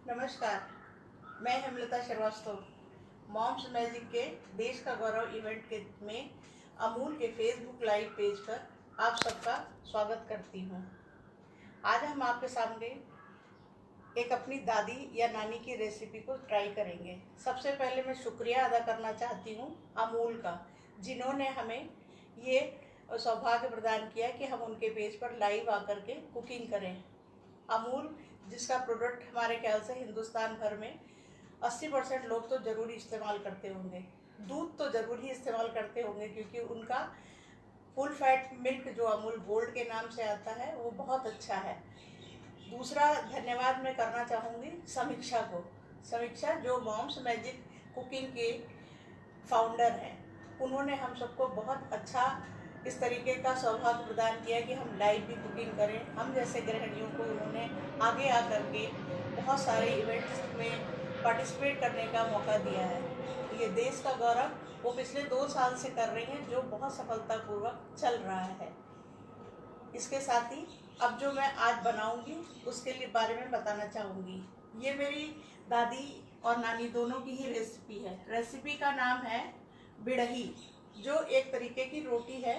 नमस्कार, मैं Hemlata Srivastava Mom's Magic के देश का गौरव इवेंट के में अमूल के फेसबुक लाइव पेज पर आप सबका स्वागत करती हूँ। आज हम आपके सामने एक अपनी दादी या नानी की रेसिपी को ट्राई करेंगे। सबसे पहले मैं शुक्रिया अदा करना चाहती हूँ अमूल का, जिन्होंने हमें ये सौभाग्य प्रदान किया कि हम उनके पेज पर लाइव आकर के कुकिंग करें। अमूल जिसका प्रोडक्ट हमारे ख्याल से हिंदुस्तान भर में 80% लोग तो ज़रूर इस्तेमाल करते होंगे। दूध तो ज़रूर ही इस्तेमाल करते होंगे क्योंकि उनका फुल फैट मिल्क जो अमूल गोल्ड के नाम से आता है वो बहुत अच्छा है। दूसरा धन्यवाद मैं करना चाहूँगी समीक्षा को। समीक्षा जो मॉम्स मैजिक कुकिंग के फाउंडर हैं, उन्होंने हम सबको बहुत अच्छा इस तरीके का सौभाग्य प्रदान किया कि हम लाइव भी कुकिंग करें। हम जैसे गृहिणियों को उन्होंने आगे आकर के बहुत सारे इवेंट्स में पार्टिसिपेट करने का मौका दिया है। ये देश का गौरव वो पिछले 2 साल से कर रही हैं, जो बहुत सफलतापूर्वक चल रहा है। इसके साथ ही अब जो मैं आज बनाऊंगी उसके लिए बारे में बताना चाहूँगी। ये मेरी दादी और नानी दोनों की ही रेसिपी है। रेसिपी का नाम है बिड़ही, जो एक तरीके की रोटी है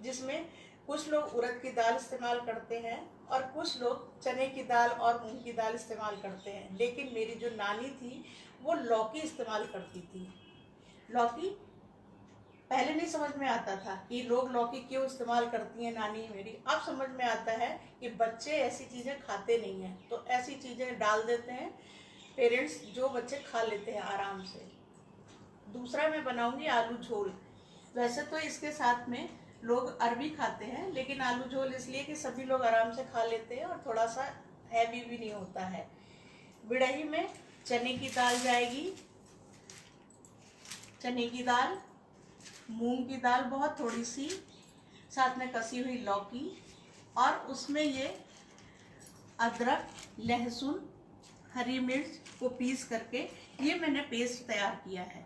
जिसमें कुछ लोग उड़द की दाल इस्तेमाल करते हैं और कुछ लोग चने की दाल और मूंग की दाल इस्तेमाल करते हैं। लेकिन मेरी जो नानी थी वो लौकी इस्तेमाल करती थी। लौकी पहले नहीं समझ में आता था कि लोग लौकी क्यों इस्तेमाल करती हैं नानी मेरी। अब समझ में आता है कि बच्चे ऐसी चीज़ें खाते नहीं हैं, तो ऐसी चीज़ें डाल देते हैं पेरेंट्स जो बच्चे खा लेते हैं आराम से। दूसरा मैं बनाऊंगी आलू झोल। वैसे तो इसके साथ में लोग अरबी खाते हैं, लेकिन आलू झोल इसलिए कि सभी लोग आराम से खा लेते हैं और थोड़ा सा हैवी भी नहीं होता है। बिड़ही में चने की दाल जाएगी, चने की दाल, मूंग की दाल बहुत थोड़ी सी, साथ में कसी हुई लौकी, और उसमें ये अदरक, लहसुन, हरी मिर्च को पीस करके ये मैंने पेस्ट तैयार किया है।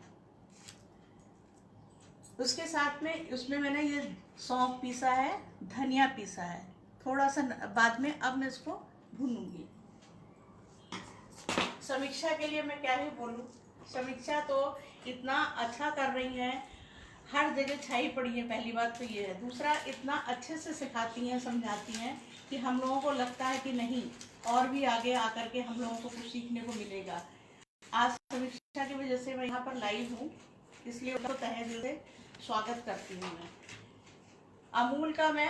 उसके साथ में उसमें मैंने ये सौंफ पीसा है, धनिया पीसा है, थोड़ा सा बाद में। अब मैं इसको भूनूंगी। समीक्षा के लिए मैं क्या ही बोलूँ, समीक्षा तो इतना अच्छा कर रही हैं, हर जगह छाई पड़ी है। पहली बात तो ये है। दूसरा, इतना अच्छे से सिखाती हैं, समझाती हैं कि हम लोगों को लगता है कि नहीं, और भी आगे आकर के हम लोगों को कुछ सीखने को मिलेगा। आज समीक्षा की वजह से मैं यहाँ पर लाइव हूँ, इसलिए उनको तहे दिल से स्वागत करती हूँ मैं। अमूल का मैं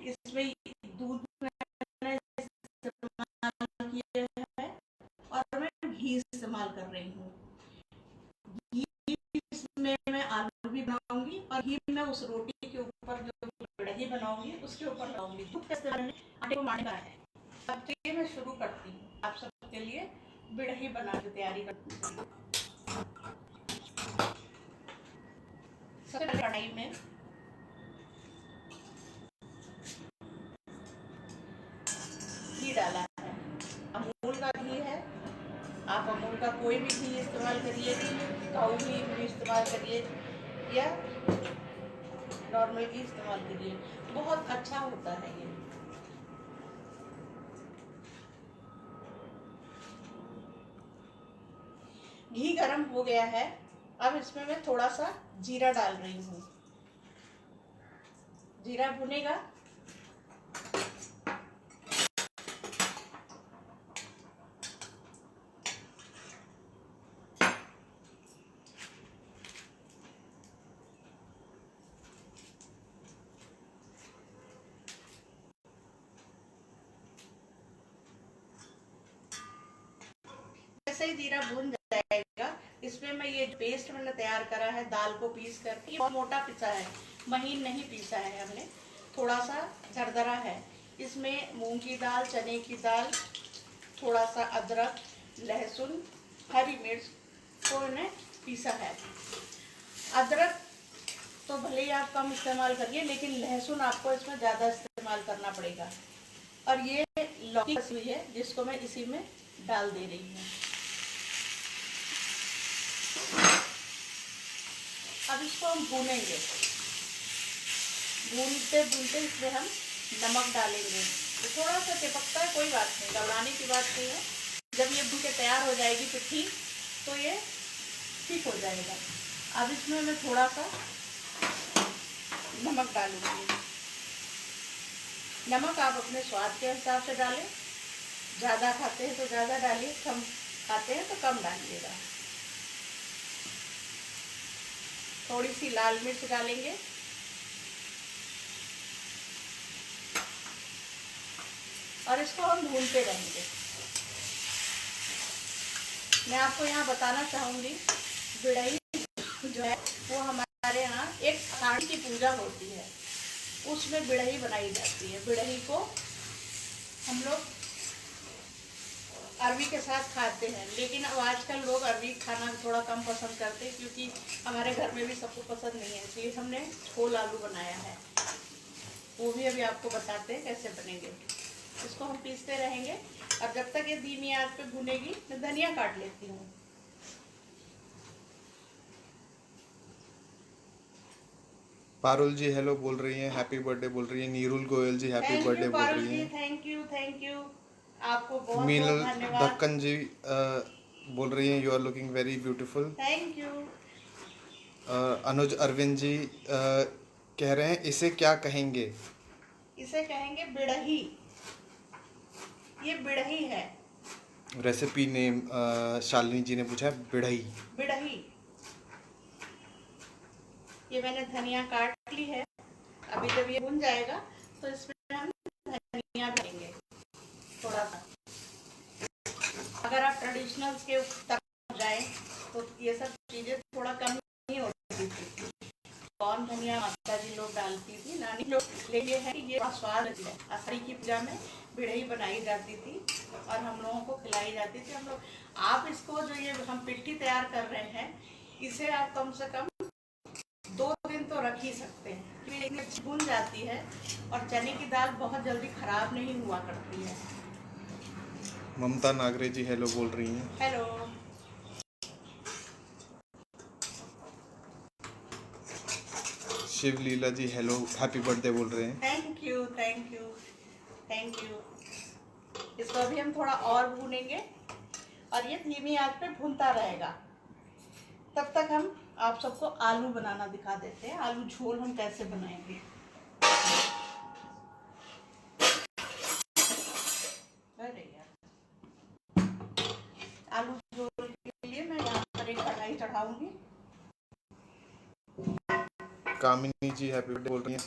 इसमें दूध मैंने इस्तेमाल किया है और मैं घी इस्तेमाल कर रही हूँ। घी इसमें मैं आलू भी बनाऊंगी और घी मैं उस रोटी के ऊपर जो बिड़ही बनाऊंगी उसके ऊपर लगाऊंगी। दूध का इस्तेमाल आटे को मारने का है। अब चलिए मैं शुरू करती हूँ। आप सबके लिए बिड़ही बना के तैयारी करती हूँ। सबसे पहले कढ़ाई में घी डाला है। अमूल का घी है, आप अमूल का कोई भी घी इस्तेमाल करिए, काऊ घी भी इस्तेमाल करिए या नॉर्मल घी इस्तेमाल करिए, बहुत अच्छा होता है ये। घी गरम हो गया है। अब इसमें मैं थोड़ा सा जीरा डाल रही हूँ। जीरा भुनेगा। जैसे ही जीरा भुन जाएगा, इसमें मैं ये पेस्ट मैंने तैयार करा है दाल को पीस करके, बहुत मोटा पिसा है, महीन नहीं पीसा है हमने, थोड़ा सा झरझरा है। इसमें मूंग की दाल, चने की दाल, थोड़ा सा अदरक, लहसुन, हरी मिर्च को मैंने पीसा है। अदरक तो भले ही आप कम इस्तेमाल करिए, लेकिन लहसुन आपको इसमें ज़्यादा इस्तेमाल करना पड़ेगा। और ये लौकी कसी हुई है जिसको मैं इसी में डाल दे रही हूँ। अब इसको हम भूनेंगे। भूनते भूनते इसमें हम नमक डालेंगे। तो थोड़ा सा चिपकता है, कोई बात नहीं, घबराने की बात नहीं है, जब ये भून के तैयार हो जाएगी पिट्ठी तो ये ठीक हो जाएगा। अब इसमें मैं थोड़ा सा नमक डालूंगी। नमक आप अपने स्वाद के हिसाब से डालें, ज़्यादा खाते हैं तो ज़्यादा डालिए, कम खाते हैं तो कम डालिएगा। थोड़ी सी लाल मिर्च डालेंगे, और इसको हम भूनते रहेंगे। मैं आपको यहाँ बताना चाहूँगी, बिड़ई जो है वो हमारे यहाँ एक आषाढ़ी की पूजा होती है, उसमें बिड़ई बनाई जाती है। बिड़ई को हम लोग अरवी के साथ खाते हैं, लेकिन अब आजकल लोग अरवी खाना थोड़ा कम पसंद करते हैं, क्योंकि हमारे घर में भी सबको पसंद नहीं है, इसलिए हमने छोल आलू बनाया है। वो भी अभी आपको बताते हैं कैसे बनेंगे। इसको हम पीसते रहेंगे, और जब तक ये धीमी आंच पे भुनेगी मैं धनिया काट लेती हूँ। पारुल जी हेलो बोल रही हैं, हैप्पी बर्थडे बोल रही हैं। नीरुल गोयल जी हैप्पी बर्थडे बोल रही हैं। थैंक यू आपको बहुत मीनल बहुत धन्यवाद। दक्कन जी बोल रही हैं, you are looking very beautiful. Thank you. Anuj Arvind ji कह रहे हैं इसे क्या कहेंगे? इसे कहेंगे बिड़ही। ये बिड़ही है। रेसिपी नेम शालिनी जी ने पूछा है, बिड़ही। बिड़ही। ये मैंने धनिया काट ली है। अभी जब ये भुन जाएगा तो इसमें हम धनिया डालेंगे थोड़ा सा। अगर आप ट्रेडिशनल्स के तरफ जाएं तो ये सब चीजें थोड़ा कम नहीं होती थी। कौन धनिया माता जी लोग डालती थी, नानी लोग, लेकिन ये है कि ये स्वाद है। आषाढ़ी की पूजा में बिड़ही बनाई जाती थी और हम लोगों को खिलाई जाती थी। हम लोग, आप इसको जो ये हम पिट्ठी तैयार कर रहे हैं, इसे आप कम से कम 2 दिन तो रख ही सकते हैं, क्योंकि भुन जाती है और चने की दाल बहुत जल्दी खराब नहीं हुआ करती है। ममता नागरे जी हेलो बोल रही हैं। हेलो। शिवलीला जी हेलो हैप्पी बर्थडे बोल रहे हैं। Thank you thank you thank you. इसको अभी हम थोड़ा और भूनेंगे और ये धीमी आंच पे भूनता रहेगा। तब तक हम आप सबको आलू बनाना दिखा देते हैं। आलू झोल हम कैसे बनाएंगे। अरे यार, आलू झोल के लिए मैं यहाँ पर एक कढ़ाई चढ़ाऊंगी। कामिनी जी हैप्पी बर्थडे बोल रही हैं।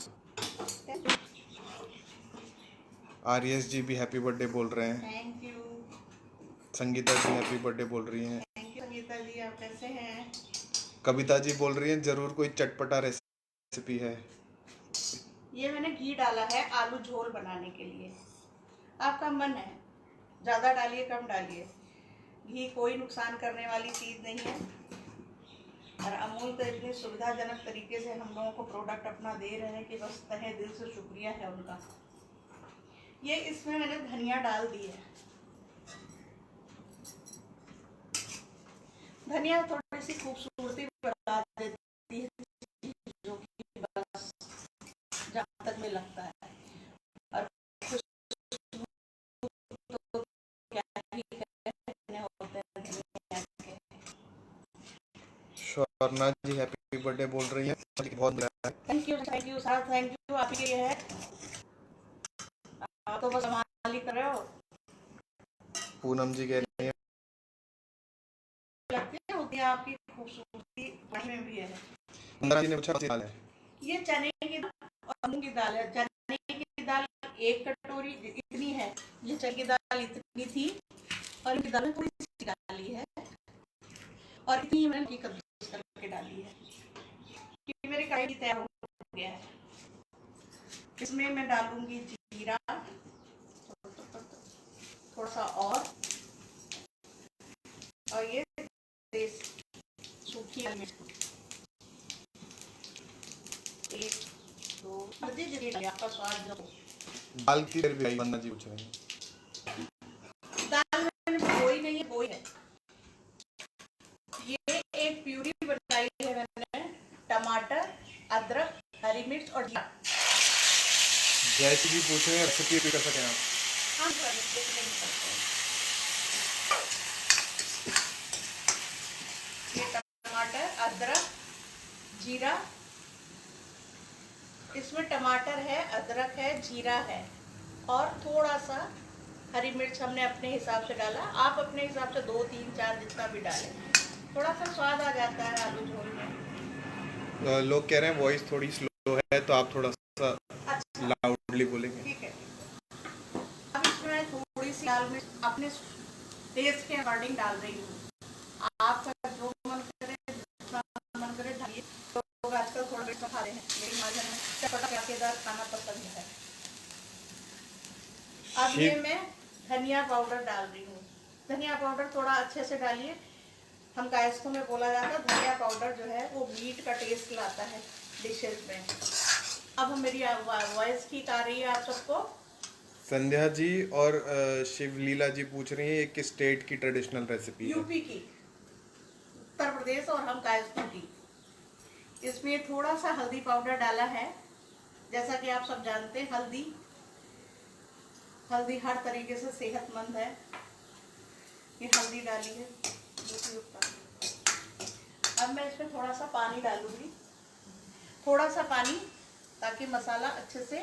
आर्यस जी भी हैप्पी बर्थडे बोल रहे हैं। Thank you. Sangeeta ji happy birthday बोल रही हैं। थैंक यू संगीता जी, आप कैसे हैं? कविता जी बोल रही हैं जरूर कोई चटपटा रेसिपी है। ये मैंने घी डाला है आलू झोल बनाने के लिए। आपका मन है, ज़्यादा डालिए कम डालिए, घी कोई नुकसान करने वाली चीज़ नहीं है। और अमूल तो इतनी सुविधाजनक तरीके से हम लोगों को प्रोडक्ट अपना दे रहे हैं कि बस तहे दिल से शुक्रिया है उनका। ये इसमें मैंने धनिया डाल दी है। धनिया थोड़ी सी खूबसूरती बढ़ा देती है, जो कि बस जहाँ तक में लगता है। और तो क्या ही कहने होते हैं धनिया के। स्वर्णा जी हैप्पी बर्थडे बोल रही हैं। बहुत thank you sir, thank you. आपके लिए है, आप तो बस कमाल ही कर रहे हो। पूनम जी कह रही हैं लगती है होती है आपकी खूबसूरती पानी में भी है। जी ने पूछा दाल है। ये चने की दाल और मूंग की दाल है। चने की दाल 1 कटोरी इतनी है, ये चने की दाल इतनी थी, और इनकी दाल में थोड़ी सी डाली है, और इतनी मैंने कद्दूकस करके डाली है। क्योंकि मेरे कढ़ाई तैयार हो गया है। इसमें मैं डालूंगी जीरा थोड़ा सा, और ये सूखी लाल मिर्च 1 2 आपका स्वाद जो। दाल की वंदना जी पूछ रहे हैं। दाल मैंने भिगोई नहीं है, बोई है। ये एक प्यूरी बनाई है मैंने, टमाटर, अदरक, हरी मिर्च और जीरा। जैसी भी पूछ रहे हैं रेसिपी कर सकें आप। हाँ, नहीं सकते। ये टमाटर, अदरक, जीरा, इसमें टमाटर है, अदरक है, जीरा है और थोड़ा सा हरी मिर्च हमने अपने हिसाब से डाला। आप अपने हिसाब से 2, 3, 4 जितना भी डालें, थोड़ा सा स्वाद आ जाता है आलू झोल में। लोग कह रहे हैं वॉइस थोड़ी स्लो है, तो आप थोड़ा सा अच्छा, लाउडली बोलेंगे। ठीक है। अब इसमें थोड़ी सी लाल मिर्च अपने टेस्ट के अकॉर्डिंग डाल रही हूँ। आपका जो मन करे, जितना मन करे डालिए। लोग आजकल थोड़ा मिर्च खा रहे हैं, लेकिन हमारे घर में चटपटा खाना पसंद है। अब ये मैं धनिया पाउडर डाल रही हूँ। धनिया पाउडर थोड़ा अच्छे से डालिए। हम कायस्थों में बोला जाता है धनिया पाउडर जो है वो मीट का टेस्ट लाता है डिशेज में। अब मेरी वॉइस ठीक आ रही है आप सबको? संध्या जी और शिवलीला जी पूछ रही हैं ये किस स्टेट की ट्रेडिशनल रेसिपी है? यूपी की, उत्तर प्रदेश और हम कायस्थों की। इसमें थोड़ा सा हल्दी पाउडर डाला है। जैसा कि आप सब जानते हैं हल्दी हर तरीके से सेहतमंद है। ये हल्दी डाली है। अब मैं इसमें थोड़ा सा पानी डालूंगी, थोड़ा सा पानी, ताकि मसाला अच्छे से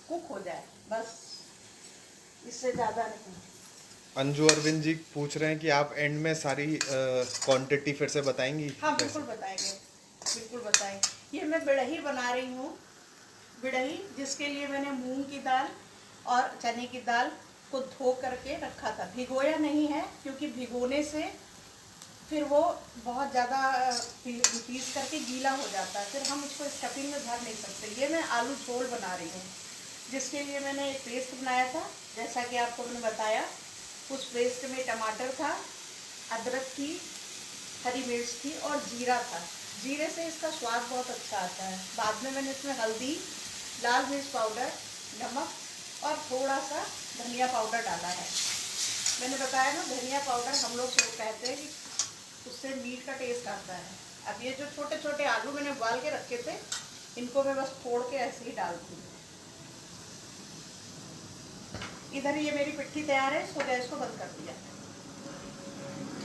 कुक हो जाए, बस, इससे ज़्यादा नहीं। अंजू अरविंद जी पूछ रहे हैं कि आप एंड में सारी क्वांटिटी फिर से बताएंगी? हाँ बिल्कुल बताएंगे, बिल्कुल बताएंगे। ये मैं बिड़ही बना रही हूँ। बिड़ही जिसके लिए मैंने मूंग की दाल और चने की दाल को धो करके रखा था। भिगोया नहीं है, क्योंकि भिगोने से फिर वो बहुत ज़्यादा पीस करके गीला हो जाता है, फिर हम उसको स्टफिंग में भर नहीं सकते। ये मैं आलू झोल बना रही हूँ, जिसके लिए मैंने एक पेस्ट बनाया था, जैसा कि आपको मैंने बताया। उस पेस्ट में टमाटर था, अदरक थी, हरी मिर्च थी और जीरा था। जीरे से इसका स्वाद बहुत अच्छा आता है। बाद में मैंने इसमें हल्दी, लाल मिर्च पाउडर, नमक और थोड़ा सा धनिया पाउडर डाला है। मैंने बताया ना, धनिया पाउडर हम लोग कहते हैं कि उससे मीट का टेस्ट आता है। अब ये जो छोटे छोटे आलू मैंने उबाल के रखे थे, इनको मैं बस फोड़ के ऐसे ही डाल दूँ। इधर ये मेरी पिट्ठी तैयार है, इसको गैस को बंद कर दिया।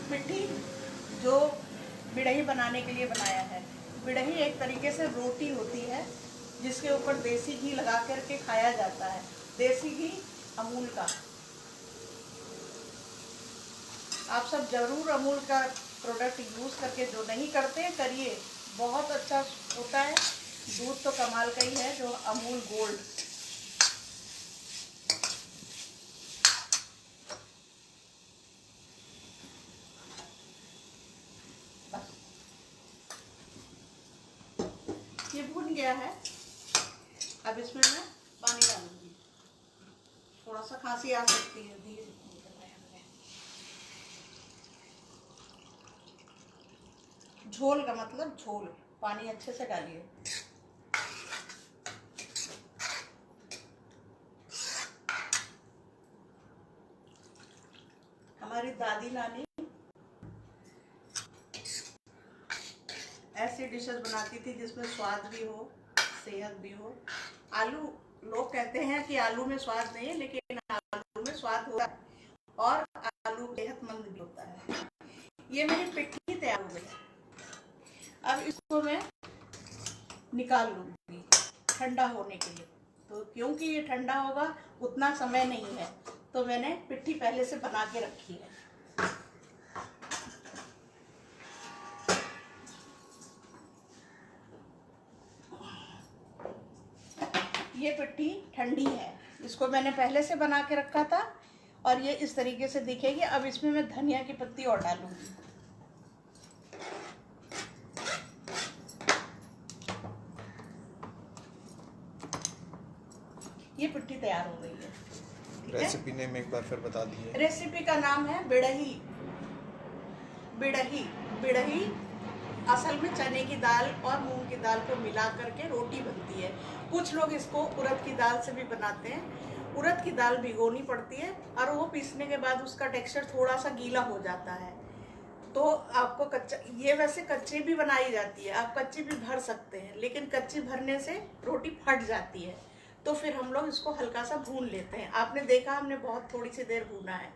पिट्ठी जो बिड़ही बनाने के लिए बनाया है। बिड़ही एक तरीके से रोटी होती है, जिसके ऊपर देसी घी लगा करके खाया जाता है। देसी घी अमूल का। आप सब जरूर अमूल का प्रोडक्ट यूज़ करके, जो नहीं करते करिए, बहुत अच्छा होता है। दूध तो कमाल का ही है, जो अमूल गोल्ड। ये भुन गया है। अब इसमें मैं पानी डालूंगी। थोड़ा सा खांसी आ सकती है, धीरे झोल का मतलब झोल। पानी अच्छे से डालिए। हमारी दादी नानी ऐसी डिशेस बनाती थी जिसमें स्वाद भी हो, सेहत भी हो। आलू, लोग कहते हैं कि आलू में स्वाद नहीं है, लेकिन आलू में स्वाद होता है और आलू सेहतमंद भी होता है। ये मेरी पिट्ठी तैयार हो गई। अब इसको मैं निकाल लूँगी ठंडा होने के लिए। तो क्योंकि ये ठंडा होगा, उतना समय नहीं है, तो मैंने पिट्ठी पहले से बना के रखी है। ये पिट्ठी ठंडी है, इसको मैंने पहले से बना के रखा था और ये इस तरीके से दिखेगी। अब इसमें मैं धनिया की पत्ती और डालूंगी। ये पिट्ठी तैयार हो गई है। रेसिपी नेम एक बार फिर बता दीजिए। रेसिपी का नाम है बिड़ही। बिड़ही, बिड़ही असल में चने की दाल और मूंग की दाल को मिला करके रोटी बनती है। कुछ लोग इसको उड़द की दाल से भी बनाते हैं। उड़द की दाल भिगोनी पड़ती है और वो पीसने के बाद उसका टेक्सचर थोड़ा सा गीला हो जाता है। तो आपको कच्चा, ये वैसे कच्ची भी बनाई जाती है, आप कच्ची भी भर सकते हैं, लेकिन कच्ची भरने से रोटी फट जाती है। तो फिर हम लोग इसको हल्का सा भून लेते हैं। आपने देखा, हमने बहुत थोड़ी सी देर भूना है।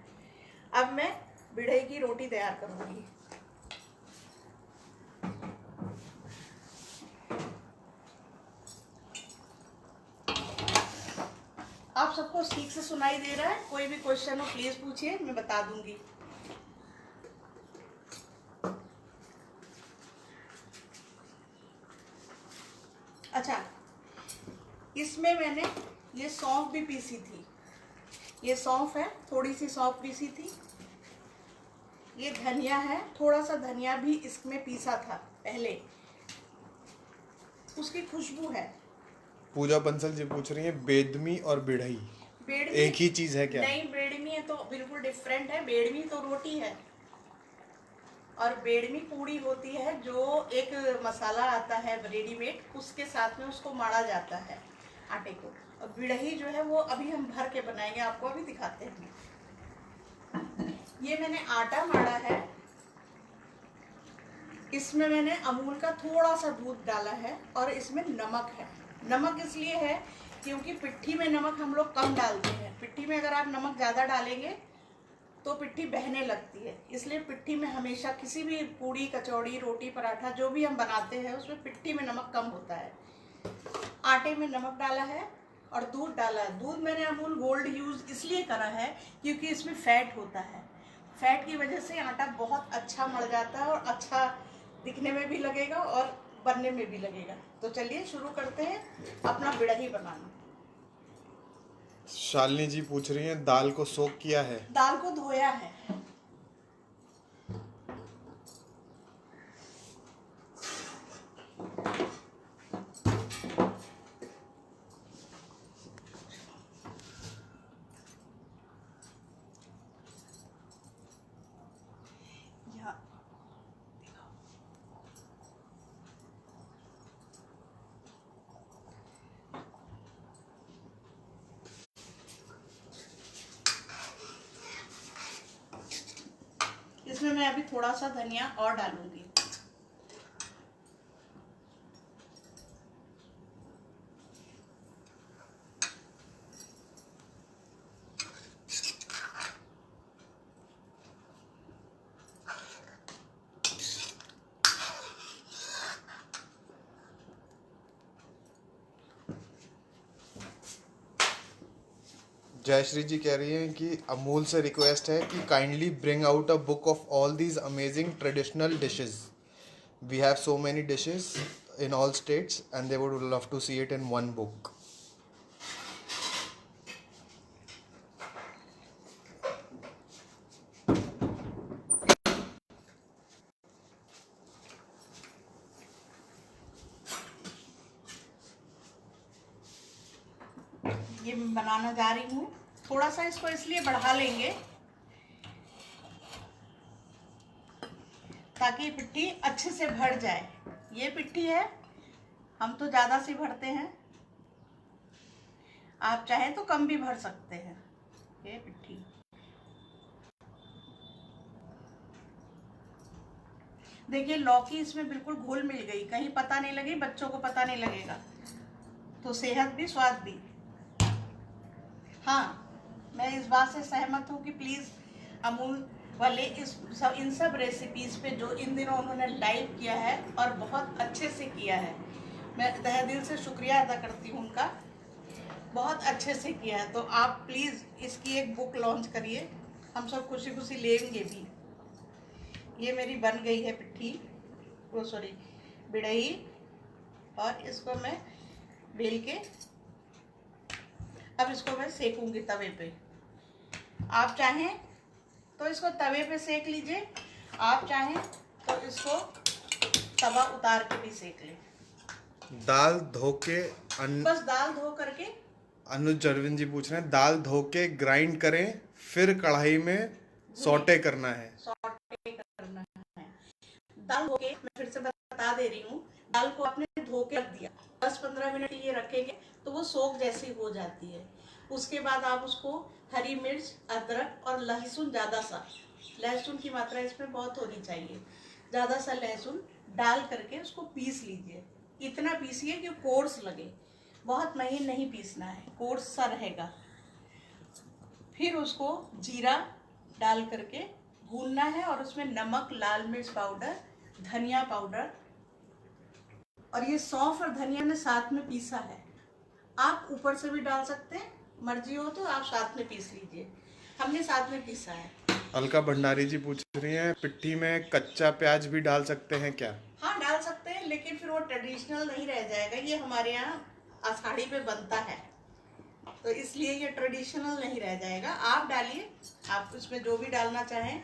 अब मैं बिरहई की रोटी तैयार करूंगी। आप सबको ठीक से सुनाई दे रहा है? कोई भी क्वेश्चन हो प्लीज पूछिए, मैं बता दूंगी। अच्छा, इसमें मैंने ये सौंफ भी पीसी थी। ये सौंफ है, थोड़ी सी सौंफ पीसी थी। ये धनिया है, थोड़ा सा धनिया भी इसमें पीसा था पहले, उसकी खुशबू है। पूजा बंसल जी पूछ रही है बेदमी और बिढ़ई बेड़मी एक ही चीज है क्या? नहीं, बेड़मी है तो बिल्कुल डिफरेंट है। बेड़मी तो रोटी है और बेड़मी पूड़ी होती है, जो एक मसाला आता है रेडीमेड, उसके साथ में उसको माड़ा जाता है आटे को। और बिड़ही जो है वो अभी हम भर के बनाएंगे, आपको अभी दिखाते हैं। ये मैंने आटा माड़ा है, इसमें मैंने अमूल का थोड़ा सा दूध डाला है और इसमें नमक है। नमक इसलिए है क्योंकि पिट्ठी में नमक हम लोग कम डालते हैं। पिट्ठी में अगर आप नमक ज़्यादा डालेंगे तो पिट्ठी बहने लगती है, इसलिए पिट्ठी में हमेशा किसी भी पूड़ी, कचौड़ी, रोटी, पराठा जो भी हम बनाते हैं उसमें पिट्ठी में नमक कम होता है। आटे में नमक डाला है और दूध डाला है। दूध मैंने अमूल गोल्ड यूज़ इसलिए करा है क्योंकि इसमें फैट होता है। फैट की वजह से आटा बहुत अच्छा मड़ जाता है और अच्छा दिखने में भी लगेगा और बनने में भी लगेगा। तो चलिए शुरू करते हैं अपना बिड़ही बनाना। शालिनी जी पूछ रही हैं दाल को सोक किया है? दाल को धोया है। इसमें मैं अभी थोड़ा सा धनिया और डालूंगी। जयश्री जी कह रही हैं कि अमूल से रिक्वेस्ट है कि kindly bring out a book of all these amazing traditional dishes. We have so many dishes in all states and they would love to see it in one book. ये मैं बनाना जा रही हूँ। थोड़ा सा इसको इसलिए बढ़ा लेंगे ताकि पिट्ठी अच्छे से भर जाए। ये पिट्ठी है, हम तो ज़्यादा सी भरते हैं, आप चाहें तो कम भी भर सकते हैं। ये पिट्ठी देखिए, लौकी इसमें बिल्कुल घुल मिल गई, कहीं पता नहीं लगी, बच्चों को पता नहीं लगेगा, तो सेहत भी स्वाद भी। हाँ, मैं इस बात से सहमत हूँ कि प्लीज़ अमूल वाले इन सब रेसिपीज पे जो इन दिनों उन्होंने लाइव किया है और बहुत अच्छे से किया है, मैं तहे दिल से शुक्रिया अदा करती हूँ उनका। बहुत अच्छे से किया है, तो आप प्लीज़ इसकी एक बुक लॉन्च करिए, हम सब खुशी खुशी लेंगे भी। ये मेरी बन गई है पिट्ठी, वो सॉरी बिड़ही, और इसको मैं बेल के अब इसको मैं सेकूंगी तवे पे। आप चाहें तो इसको तवे पे सेक लीजिए, आप चाहें तो इसको तवा उतार के भी सेक लें। दाल धो के बस दाल धो करके, अनुज अरविंद जी पूछ रहे हैं दाल धो के ग्राइंड करें फिर कढ़ाई में सौटे करना है। सॉटे करना है। दाल धो के, मैं फिर से बता दे रही हूँ, दाल को आपने धो के रख दिया, 10-15 मिनट ये रखेंगे तो वो सोख जैसी हो जाती है। उसके बाद आप उसको हरी मिर्च, अदरक और लहसुन, ज़्यादा सा लहसुन की मात्रा इसमें बहुत होनी चाहिए, ज़्यादा सा लहसुन डाल करके उसको पीस लीजिए। इतना पीसिए कि कोर्स लगे, बहुत महीन नहीं पीसना है, कोर्स सा रहेगा। फिर उसको जीरा डाल करके भूनना है और उसमें नमक, लाल मिर्च पाउडर, धनिया पाउडर, और ये सौंफ और धनिया ने साथ में पीसा है। आप ऊपर से भी डाल सकते हैं, मर्जी हो तो आप साथ में पीस लीजिए। हमने साथ में पीसा है। अलका भंडारी जी पूछ रही हैं, पिट्ठी में कच्चा प्याज भी डाल सकते हैं क्या? हाँ, डाल सकते हैं, लेकिन फिर वो ट्रेडिशनल नहीं रह जाएगा। ये हमारे यहाँ आषाढ़ी पे बनता है, तो इसलिए ये ट्रेडिशनल नहीं रह जाएगा। आप डालिए, आप उसमें जो भी डालना चाहें।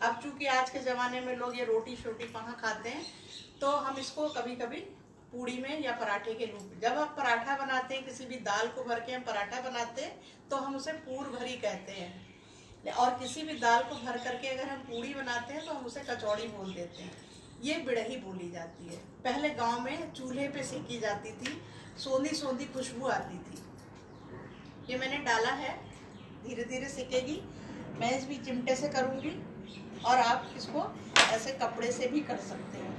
अब चूंकि आज के ज़माने में लोग ये रोटी शोटी कहाँ खाते हैं, तो हम इसको कभी कभी पूड़ी में या पराठे के रूप में, जब आप पराठा बनाते हैं, किसी भी दाल को भर के हम पराठा बनाते हैं तो हम उसे पूर भरी कहते हैं, और किसी भी दाल को भर करके अगर हम पूड़ी बनाते हैं तो हम उसे कचौड़ी बोल देते हैं। ये बिड़ही बोली जाती है। पहले गांव में चूल्हे पे सेकी जाती थी, सोंधी सोंधी खुशबू आती थी। ये मैंने डाला है, धीरे धीरे सेकेगी। मैं इस भी चिमटे से करूँगी, और आप इसको ऐसे कपड़े से भी कर सकते हैं।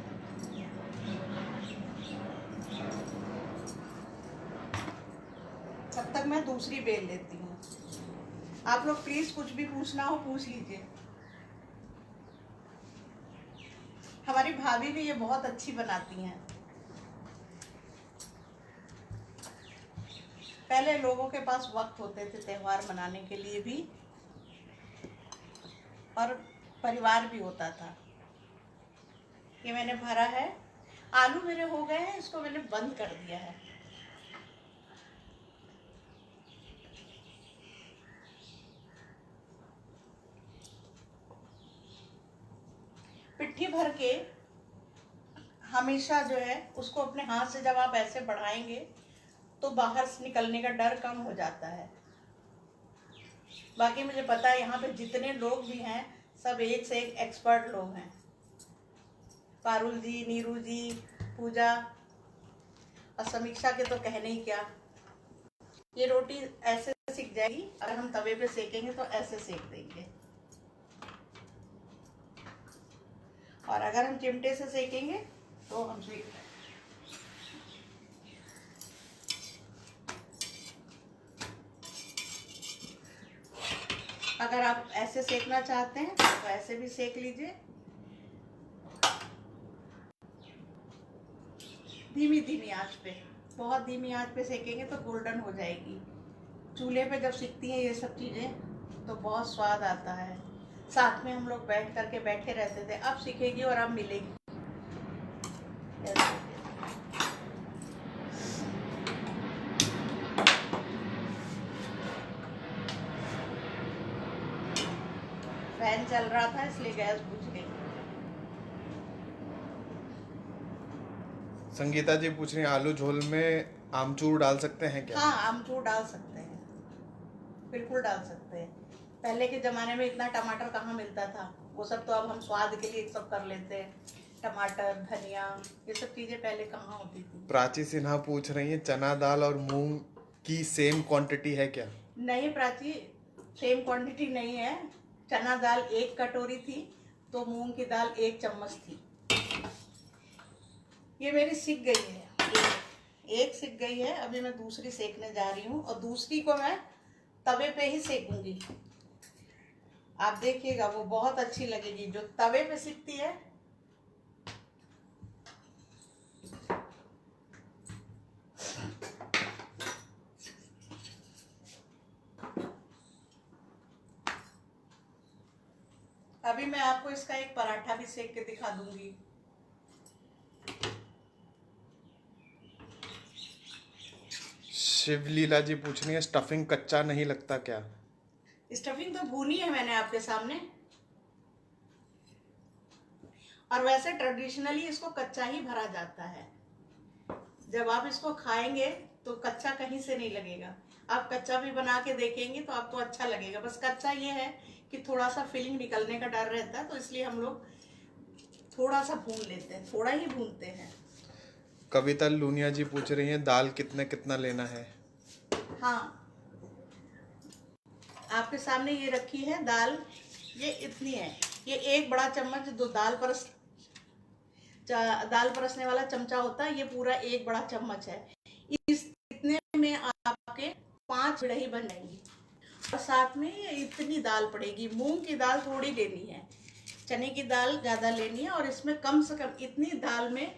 तब तक मैं दूसरी बेल लेती हूँ। आप लोग प्लीज कुछ भी पूछना हो पूछ लीजिए। हमारी भाभी भी ये बहुत अच्छी बनाती हैं। पहले लोगों के पास वक्त होते थे त्योहार मनाने के लिए भी, और परिवार भी होता था। ये मैंने भरा है। आलू मेरे हो गए हैं, इसको मैंने बंद कर दिया है। पिट्ठी भर के हमेशा जो है उसको अपने हाथ से जब आप ऐसे बढ़ाएंगे तो बाहर से निकलने का डर कम हो जाता है। बाकी मुझे पता है यहाँ पे जितने लोग भी हैं सब एक से एक एक्सपर्ट लोग हैं। पारुल जी, नीरू जी, पूजा और समीक्षा के तो कहने ही क्या। ये रोटी ऐसे सिक जाएगी, अगर हम तवे पे सेकेंगे तो ऐसे सेक देंगे, और अगर हम चिमटे से सेकेंगे तो हम सेक देंगे। अगर आप ऐसे सेकना चाहते हैं तो ऐसे भी सेक लीजिए। धीमी धीमी आंच पे, बहुत धीमी आंच पे सेकेंगे तो गोल्डन हो जाएगी। चूल्हे पे जब सिकती हैं ये सब चीज़ें तो बहुत स्वाद आता है। साथ में हम लोग बैठ करके बैठे रहते थे, अब सीखेगी और अब मिलेगी। फैन चल रहा था इसलिए गैस बुझ गई। संगीता जी पूछ रही हैं, आलू झोल में आमचूर डाल सकते हैं क्या? हाँ, आमचूर डाल सकते हैं, बिल्कुल डाल सकते हैं। पहले के ज़माने में इतना टमाटर कहाँ मिलता था, वो सब तो अब हम स्वाद के लिए सब कर लेते हैं। टमाटर, धनिया, ये सब चीज़ें पहले कहाँ होती थी। प्राची सिन्हा पूछ रही हैं, चना दाल और मूंग की सेम क्वांटिटी है क्या? नहीं प्राची, सेम क्वांटिटी नहीं है। चना दाल 1 कटोरी थी तो मूंग की दाल 1 चम्मच थी। ये मेरी सिक गई है, एक सिक गई है। अभी मैं दूसरी सेकने जा रही हूँ, और दूसरी को मैं तवे पे ही सेकूंगी। आप देखिएगा वो बहुत अच्छी लगेगी जो तवे पे सिकती है। अभी मैं आपको इसका एक पराठा भी सेक के दिखा दूंगी। शिवलीला जी पूछ रही है, स्टफिंग कच्चा नहीं लगता क्या? स्टफिंग तो भूनी है मैंने आपके सामने, और वैसे ट्रेडिशनली इसको कच्चा ही भरा जाता है। जब आप इसको खाएंगे तो कच्चा कहीं से नहीं लगेगा। आप कच्चा भी बना के देखेंगे तो आपको अच्छा लगेगा। बस कच्चा ये है कि थोड़ा सा फिलिंग निकलने का डर रहता है, तो इसलिए हम लोग थोड़ा सा भून लेते हैं, थोड़ा ही भूनते हैं। कविता लूनिया जी पूछ रही हैं, दाल कितना लेना है? हाँ, आपके सामने ये रखी है दाल, ये इतनी है। ये 1 बड़ा चम्मच जो दाल परसने वाला चमचा होता है, ये पूरा 1 बड़ा चम्मच है। इस इतने में आपके 5 बिड़ही बन जाएंगी। और साथ में ये इतनी दाल पड़ेगी। मूंग की दाल थोड़ी लेनी है, चने की दाल ज़्यादा लेनी है, और इसमें कम से कम इतनी दाल में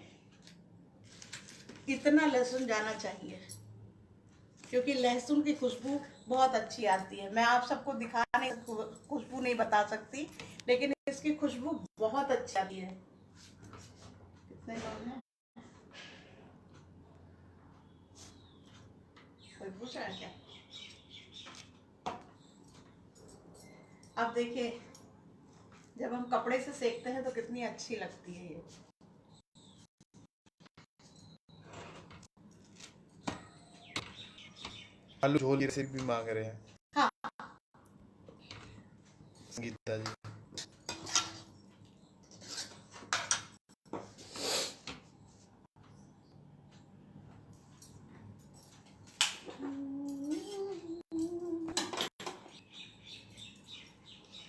इतना लहसुन जाना चाहिए, क्योंकि लहसुन की खुशबू बहुत अच्छी आती है। मैं आप सबको दिखाने खुशबू नहीं बता सकती, लेकिन इसकी खुशबू बहुत अच्छी आती है। कितने लोग हैं? कोई पूछ रहा है क्या? अब देखिए, जब हम कपड़े से सेकते हैं तो कितनी अच्छी लगती है ये। आलू झोल की रेसिपी भी मांग रहे हैं हाँ, संगीता जी।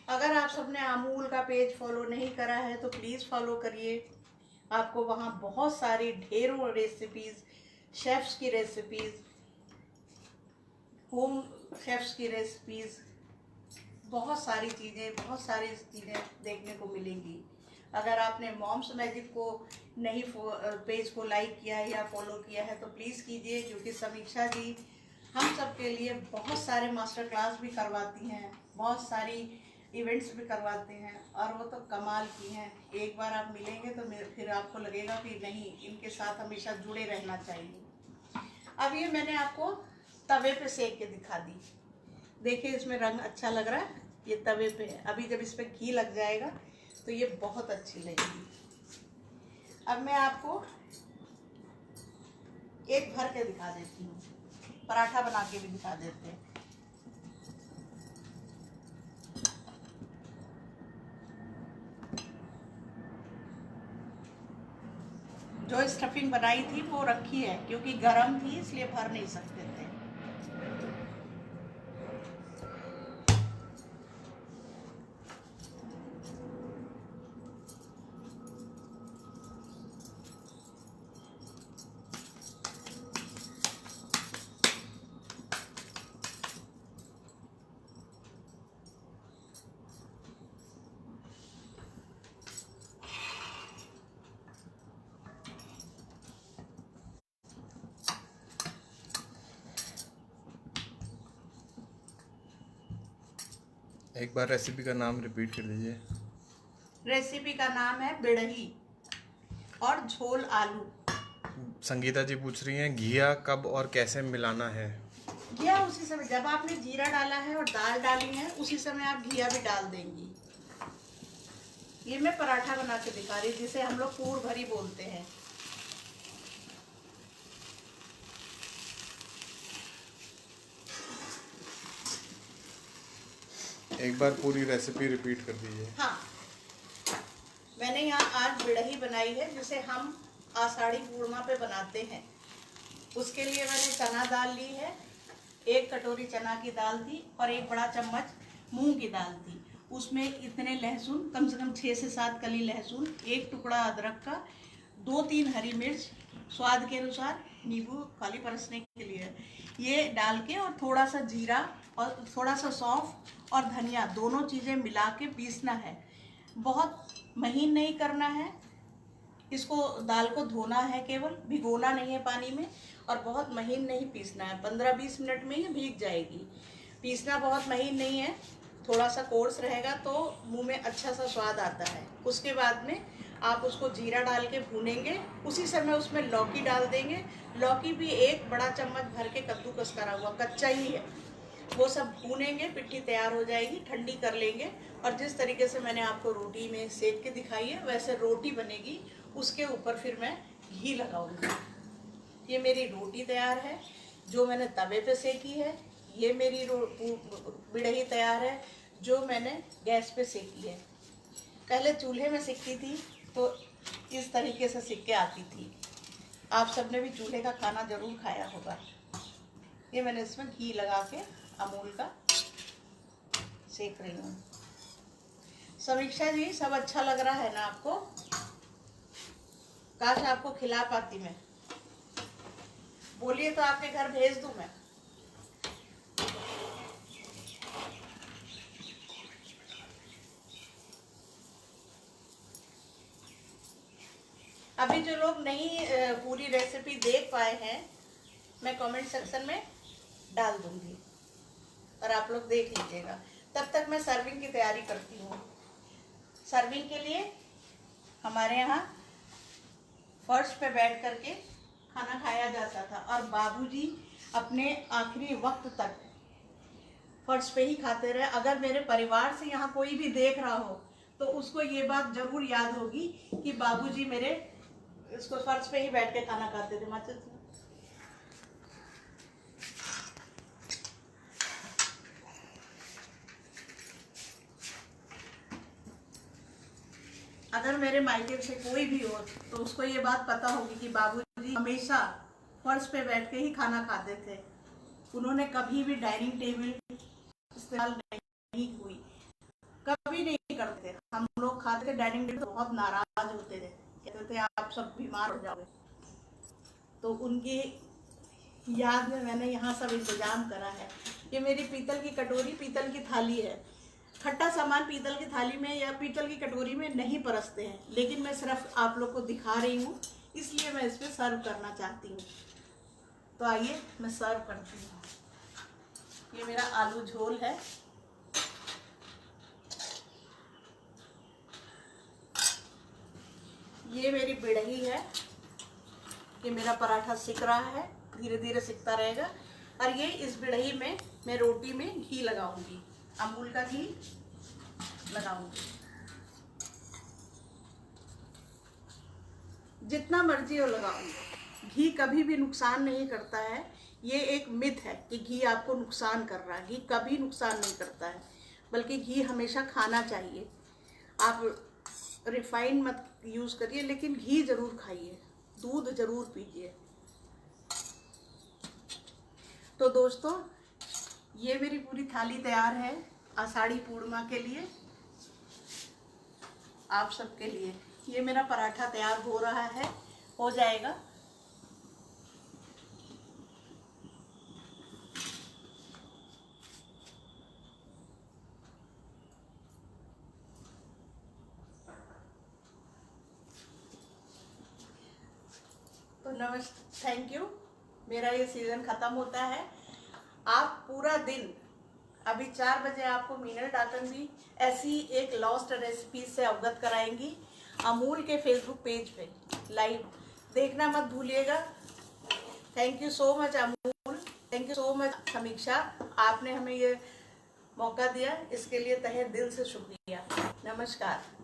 अगर आप सबने अमूल का पेज फॉलो नहीं करा है तो प्लीज़ फॉलो करिए। आपको वहाँ बहुत सारी ढेरों रेसिपीज़, शेफ्स की रेसिपीज़, होम शेफ्स की रेसिपीज़, बहुत सारी चीज़ें देखने को मिलेंगी। अगर आपने मॉम्स मैजिक को नहीं पेज को लाइक किया है या फॉलो किया है तो प्लीज़ कीजिए, क्योंकि समीक्षा जी हम सब के लिए बहुत सारे मास्टर क्लास भी करवाती हैं, बहुत सारी इवेंट्स भी करवाते हैं, और वो तो कमाल की हैं। एक बार आप मिलेंगे तो फिर आपको लगेगा कि नहीं, इनके साथ हमेशा जुड़े रहना चाहिए। अब ये मैंने आपको तवे पे सेक के दिखा दी। देखिए इसमें रंग अच्छा लग रहा है, ये तवे पे है। अभी जब इस पर घी लग जाएगा तो ये बहुत अच्छी लगेगी। अब मैं आपको एक भर के दिखा देती हूँ, पराठा बना के भी दिखा देते हैं। जो स्टफिंग बनाई थी वो रखी है, क्योंकि गरम थी इसलिए भर नहीं सकते थे। एक बार रेसिपी का नाम रिपीट कर दीजिए। रेसिपी का नाम है बिड़ही और झोल आलू। संगीता जी पूछ रही हैं घिया कब और कैसे मिलाना है। घिया उसी समय, जब आपने जीरा डाला है और दाल डाली है उसी समय आप घिया भी डाल देंगी। ये मैं पराठा बना के दिखा रही, जिसे हम लोग पूर भरी बोलते हैं। एक बार पूरी रेसिपी रिपीट कर दीजिए। हाँ, मैंने यहाँ आज बिड़ही बनाई है, जिसे हम आषाढ़ी पूर्णिमा पे बनाते हैं। उसके लिए मैंने चना दाल ली है, 1 कटोरी चना की दाल थी, और 1 बड़ा चम्मच मूंग की दाल थी। उसमें इतने लहसुन, कम से कम 6 से 7 कली लहसुन, 1 टुकड़ा अदरक का, 2-3 हरी मिर्च, स्वाद के अनुसार नींबू खाली परसने के लिए, ये डाल के, और थोड़ा सा जीरा और थोड़ा सा सौंफ और धनिया, दोनों चीज़ें मिला के पीसना है। बहुत महीन नहीं करना है इसको, दाल को धोना है केवल, भिगोना नहीं है पानी में, और बहुत महीन नहीं पीसना है। 15-20 मिनट में ही भीग जाएगी। पीसना बहुत महीन नहीं है, थोड़ा सा कोर्स रहेगा तो मुंह में अच्छा सा स्वाद आता है। उसके बाद में आप उसको जीरा डाल के भूनेंगे, उसी समय उसमें लौकी डाल देंगे। लौकी भी 1 बड़ा चम्मच भर के कद्दूकस करा हुआ, कच्चा ही है। वो सब भूनेंगे, पिट्ठी तैयार हो जाएगी, ठंडी कर लेंगे, और जिस तरीके से मैंने आपको रोटी में सेक के दिखाई है वैसे रोटी बनेगी। उसके ऊपर फिर मैं घी लगाऊंगी। ये मेरी रोटी तैयार है जो मैंने तवे पे सेकी है। ये मेरी बिड़ही तैयार है जो मैंने गैस पे सेकी है। पहले चूल्हे में सेकती थी तो इस तरीके से सेक के आती थी। आप सबने भी चूल्हे का खाना जरूर खाया होगा। ये मैंने इसमें घी लगा के अमूल का सेक रही हूँ। समीक्षा जी, सब अच्छा लग रहा है ना आपको? काश आपको खिला पाती मैं। बोलिए तो आपके घर भेज दूं मैं। जो लोग नहीं पूरी रेसिपी देख पाए हैं, मैं कमेंट सेक्शन में डाल दूंगी और आप लोग देख लीजिएगा। तब तक मैं सर्विंग की तैयारी करती हूँ। सर्विंग के लिए हमारे यहाँ फर्श पे बैठ करके खाना खाया जाता था और बाबूजी अपने आखिरी वक्त तक फर्श पे ही खाते रहे। अगर मेरे परिवार से यहाँ कोई भी देख रहा हो तो उसको ये बात जरूर याद होगी कि बाबूजी मेरे इसको फर्श पे ही बैठ के खाना खाते थे। माचिस अगर मेरे मायके से कोई भी हो तो उसको ये बात पता होगी कि बाबूजी हमेशा फर्श पे बैठ के ही खाना खाते थे। उन्होंने कभी भी डाइनिंग टेबल इस्तेमाल नहीं हुई, कभी नहीं करते थे। हम लोग खाते थे डाइनिंग टेबल, बहुत नाराज होते थे, कहते थे आप सब बीमार हो जाओगे। तो उनकी याद में मैंने यहाँ सब इंतजाम करा है। ये मेरी पीतल की कटोरी, पीतल की थाली है। खट्टा सामान पीतल की थाली में या पीतल की कटोरी में नहीं परसते हैं, लेकिन मैं सिर्फ आप लोग को दिखा रही हूँ, इसलिए मैं इसमें सर्व करना चाहती हूँ। तो आइए मैं सर्व करती हूँ। ये मेरा आलू झोल है। ये मेरी बिड़ही है। ये मेरा पराठा सिक रहा है, धीरे धीरे सिकता रहेगा। और ये इस बिड़ही में मैं रोटी में घी लगाऊंगी, अमूल का घी लगाऊंगी। जितना मर्जी हो लगाऊंगी। घी कभी भी नुकसान नहीं करता है। ये एक मिथ है कि घी आपको नुकसान कर रहा है। घी कभी नुकसान नहीं करता है, बल्कि घी हमेशा खाना चाहिए। आप रिफाइंड मत यूज़ करिए, लेकिन घी ज़रूर खाइए, दूध ज़रूर पीजिए। तो दोस्तों, ये मेरी पूरी थाली तैयार है आषाढ़ी पूर्णिमा के लिए, आप सबके लिए। ये मेरा पराठा तैयार हो रहा है, हो जाएगा। तो नमस्ते, थैंक यू। मेरा ये सीज़न ख़त्म होता है। आप पूरा दिन, अभी 4 बजे आपको मीनल डाकन भी ऐसी एक लॉस्ट रेसिपी से अवगत कराएंगी। अमूल के फेसबुक पेज पे लाइव देखना मत भूलिएगा। Thank you so much Amul, thank you so much समीक्षा, आपने हमें ये मौका दिया, इसके लिए तहे दिल से शुक्रिया। नमस्कार।